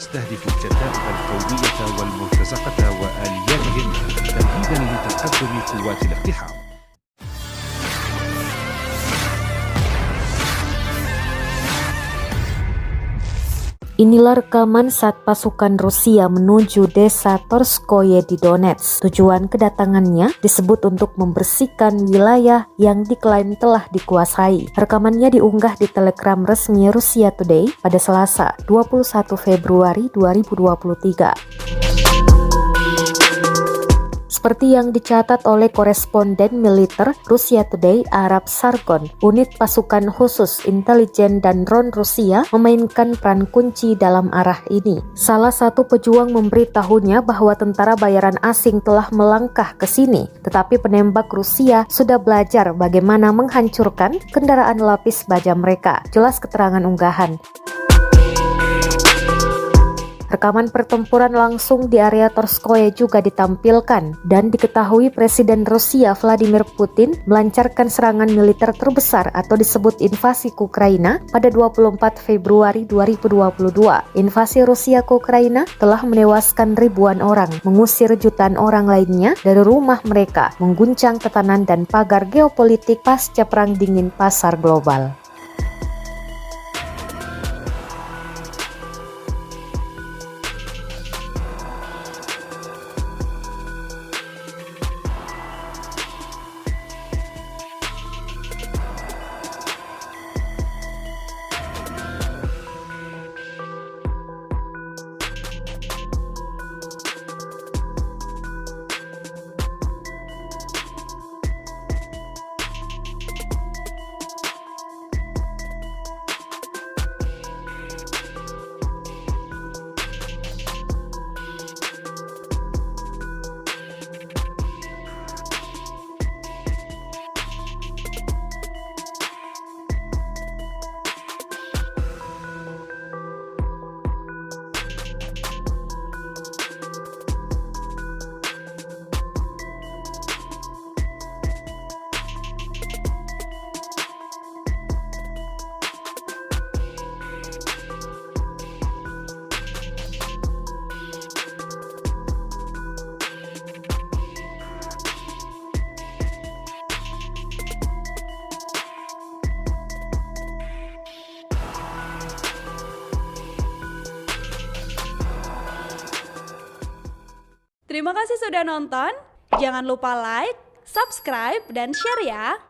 تستهدف الكتائب القومية والمرتزقة وآلياتهم تمهيدا لتقدم قوات الاقتحام. Inilah rekaman saat pasukan Rusia menuju desa Torskoye di Donetsk. Tujuan kedatangannya disebut untuk membersihkan wilayah yang diklaim telah dikuasai. Rekamannya diunggah di Telegram resmi Russia Today pada Selasa, 21 Februari 2023. Seperti yang dicatat oleh koresponden militer Russia Today Arab Sargon, unit pasukan khusus intelijen dan drone Rusia memainkan peran kunci dalam arah ini. Salah satu pejuang memberitahunya bahwa tentara bayaran asing telah melangkah ke sini, tetapi penembak Rusia sudah belajar bagaimana menghancurkan kendaraan lapis baja mereka. Jelas keterangan unggahan. Rekaman pertempuran langsung di area Torskoye juga ditampilkan dan diketahui Presiden Rusia Vladimir Putin melancarkan serangan militer terbesar atau disebut invasi ke Ukraina pada 24 Februari 2022. Invasi Rusia ke Ukraina telah menewaskan ribuan orang, mengusir jutaan orang lainnya dari rumah mereka, mengguncang tatanan dan pagar geopolitik pasca perang dingin pasar global. Terima kasih sudah nonton. Jangan lupa like, subscribe, dan share ya.